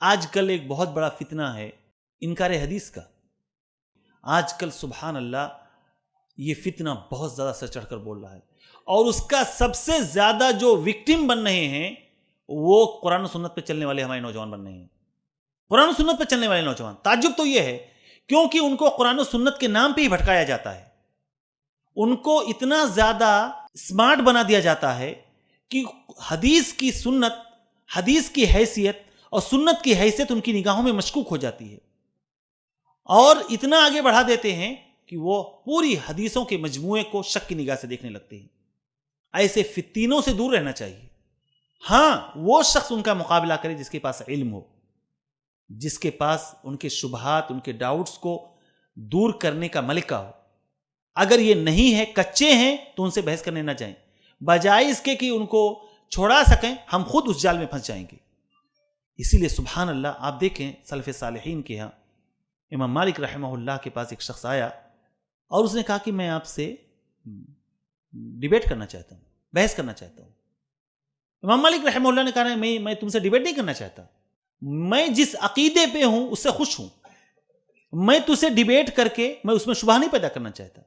آج کل ایک بہت بڑا فتنہ ہے انکار حدیث کا. آج کل سبحان اللہ یہ فتنہ بہت زیادہ سر چڑھ کر بول رہا ہے، اور اس کا سب سے زیادہ جو وکٹم بن رہے ہیں وہ قرآن و سنت پہ چلنے والے ہمارے نوجوان بن رہے ہیں. قرآن و سنت پہ چلنے والے نوجوان. تعجب تو یہ ہے کیونکہ ان کو قرآن و سنت کے نام پہ ہی بھٹکایا جاتا ہے. ان کو اتنا زیادہ اسمارٹ بنا دیا جاتا ہے کہ حدیث کی سنت، حدیث کی حیثیت اور سنت کی حیثیت ان کی نگاہوں میں مشکوک ہو جاتی ہے، اور اتنا آگے بڑھا دیتے ہیں کہ وہ پوری حدیثوں کے مجموعے کو شک کی نگاہ سے دیکھنے لگتے ہیں. ایسے فتنوں سے دور رہنا چاہیے. ہاں، وہ شخص ان کا مقابلہ کرے جس کے پاس علم ہو، جس کے پاس ان کے شبہات، ان کے ڈاؤٹس کو دور کرنے کا ملکہ ہو. اگر یہ نہیں ہے، کچے ہیں، تو ان سے بحث کرنے نہ جائیں. بجائے اس کے کہ ان کو چھوڑا سکیں، ہم خود اس جال میں پھنس جائیں گے. اسی لیے سبحان اللہ آپ دیکھیں سلف صالحین کے ہاں امام مالک رحمہ اللہ کے پاس ایک شخص آیا اور اس نے کہا کہ میں آپ سے ڈیبیٹ کرنا چاہتا ہوں، بحث کرنا چاہتا ہوں. امام مالک رحمہ اللہ نے کہا میں تم سے ڈیبیٹ نہیں کرنا چاہتا، میں جس عقیدے پہ ہوں اس سے خوش ہوں، میں تجھ سے ڈیبیٹ کر کے میں اس میں شبہ نہیں پیدا کرنا چاہتا.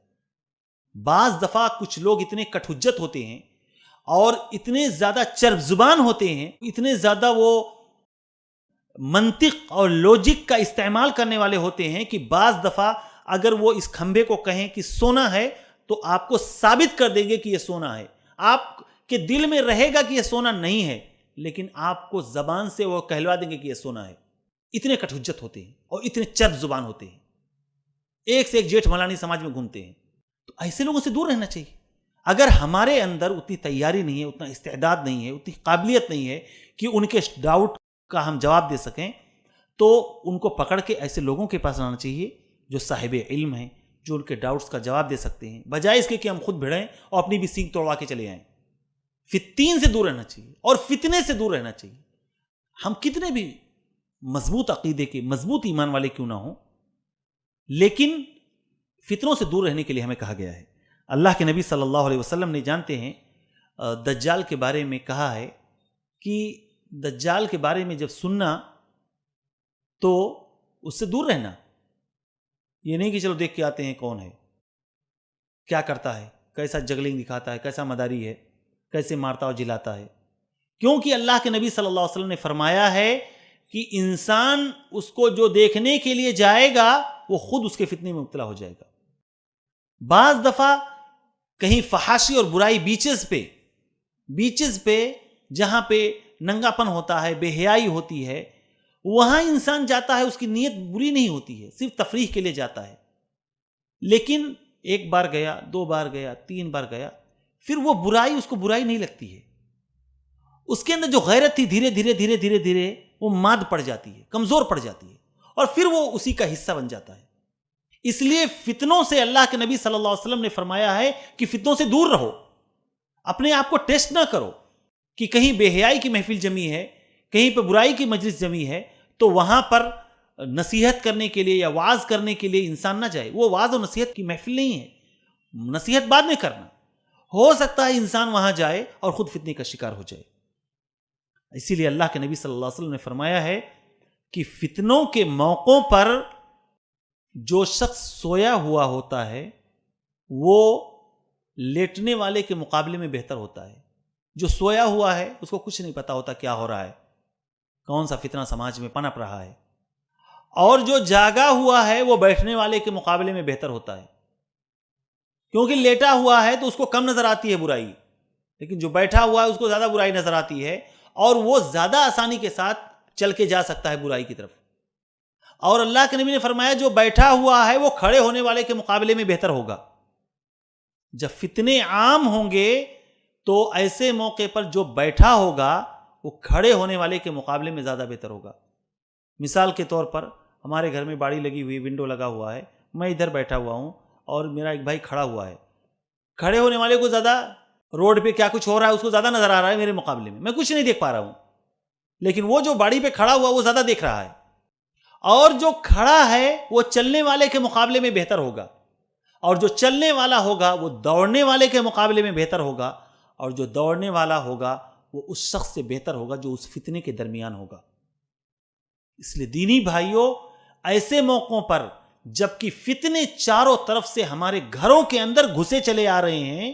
بعض دفعہ کچھ لوگ اتنے کٹ حجت ہوتے ہیں اور اتنے زیادہ چرب زبان ہوتے ہیں، اتنے زیادہ وہ منطق اور لوجک کا استعمال کرنے والے ہوتے ہیں کہ بعض دفعہ اگر وہ اس کھمبے کو کہیں کہ سونا ہے تو آپ کو ثابت کر دیں گے کہ یہ سونا ہے. آپ کے دل میں رہے گا کہ یہ سونا نہیں ہے، لیکن آپ کو زبان سے وہ کہلوا دیں گے کہ یہ سونا ہے. اتنے کٹ حجت ہوتے ہیں اور اتنے چرب زبان ہوتے ہیں، ایک سے ایک جیٹھ ملانی سماج میں گھومتے ہیں. تو ایسے لوگوں سے دور رہنا چاہیے. اگر ہمارے اندر اتنی تیاری نہیں ہے، اتنا استعداد نہیں ہے، اتنی قابلیت نہیں ہے کہ ان کے ڈاؤٹ کا ہم جواب دے سکیں، تو ان کو پکڑ کے ایسے لوگوں کے پاس آنا چاہیے جو صاحب علم ہیں، جو ان کے ڈاؤٹس کا جواب دے سکتے ہیں، بجائے اس کے کہ ہم خود بھیڑیں اور اپنی بھی سینگ توڑوا کے چلے آئیں. فتین سے دور رہنا چاہیے اور فتنے سے دور رہنا چاہیے. ہم کتنے بھی مضبوط عقیدے کے، مضبوط ایمان والے کیوں نہ ہوں، لیکن فتنوں سے دور رہنے کے لیے ہمیں کہا گیا ہے. اللہ کے نبی صلی اللہ علیہ وسلم نے جانتے ہیں دجال کے بارے میں کہا ہے کہ دجال کے بارے میں جب سننا تو اس سے دور رہنا. یہ نہیں کہ چلو دیکھ کے آتے ہیں کون ہے، کیا کرتا ہے، کیسا جگلنگ دکھاتا ہے، کیسا مداری ہے، کیسے مارتا اور جلاتا ہے. کیونکہ اللہ کے نبی صلی اللہ علیہ وسلم نے فرمایا ہے کہ انسان اس کو جو دیکھنے کے لیے جائے گا وہ خود اس کے فتنے میں مبتلا ہو جائے گا. بعض دفعہ کہیں فحاشی اور برائی بیچز پہ جہاں پہ ننگا پن ہوتا ہے، بے حیائی ہوتی ہے، وہاں انسان جاتا ہے، اس کی نیت بری نہیں ہوتی ہے، صرف تفریح کے لیے جاتا ہے. لیکن ایک بار گیا، 2 بار گیا، 3 بار گیا، پھر وہ برائی اس کو برائی نہیں لگتی ہے. اس کے اندر جو غیرت تھی دھیرے دھیرے وہ ماد پڑ جاتی ہے، کمزور پڑ جاتی ہے، اور پھر وہ اسی کا حصہ بن جاتا ہے. اس لیے فتنوں سے اللہ کے نبی صلی اللہ علیہ وسلم نے فرمایا ہے کہ فتنوں سے دور رہو. اپنے آپ کو ٹیسٹ نہ کرو کہ کہیں بے حیائی کی محفل جمی ہے، کہیں پہ برائی کی مجلس جمی ہے تو وہاں پر نصیحت کرنے کے لیے یا وعظ کرنے کے لیے انسان نہ جائے. وہ وعظ و نصیحت کی محفل نہیں ہے، نصیحت بعد میں کرنا. ہو سکتا ہے انسان وہاں جائے اور خود فتنے کا شکار ہو جائے. اسی لیے اللہ کے نبی صلی اللہ علیہ وسلم نے فرمایا ہے کہ فتنوں کے موقعوں پر جو شخص سویا ہوا ہوتا ہے وہ لیٹنے والے کے مقابلے میں بہتر ہوتا ہے. جو سویا ہوا ہے اس کو کچھ نہیں پتا ہوتا کیا ہو رہا ہے، کون سا فتنہ سماج میں پنپ رہا ہے. اور جو جاگا ہوا ہے وہ بیٹھنے والے کے مقابلے میں بہتر ہوتا ہے، کیونکہ لیٹا ہوا ہے تو اس کو کم نظر آتی ہے برائی، لیکن جو بیٹھا ہوا ہے اس کو زیادہ برائی نظر آتی ہے، اور وہ زیادہ آسانی کے ساتھ چل کے جا سکتا ہے برائی کی طرف. اور اللہ کے نبی نے فرمایا جو بیٹھا ہوا ہے وہ کھڑے ہونے والے کے مقابلے میں بہتر ہوگا. جب فتنے عام ہوں گے تو ایسے موقع پر جو بیٹھا ہوگا وہ کھڑے ہونے والے کے مقابلے میں زیادہ بہتر ہوگا. مثال کے طور پر ہمارے گھر میں باڑی لگی ہوئی، ونڈو لگا ہوا ہے، میں ادھر بیٹھا ہوا ہوں اور میرا ایک بھائی کھڑا ہوا ہے. کھڑے ہونے والے کو زیادہ روڈ پہ کیا کچھ ہو رہا ہے اس کو زیادہ نظر آ رہا ہے میرے مقابلے میں کچھ نہیں دیکھ پا رہا ہوں. لیکن وہ جو باڑی پہ کھڑا ہوا وہ زیادہ دیکھ رہا ہے، اور جو کھڑا ہے وہ چلنے والے کے مقابلے میں بہتر ہوگا، اور جو چلنے والا ہوگا وہ دوڑنے والے کے مقابلے میں بہتر ہوگا، اور جو دوڑنے والا ہوگا وہ اس شخص سے بہتر ہوگا جو اس فتنے کے درمیان ہوگا. اس لیے دینی بھائیوں، ایسے موقعوں پر جبکہ فتنے چاروں طرف سے ہمارے گھروں کے اندر گھسے چلے آ رہے ہیں،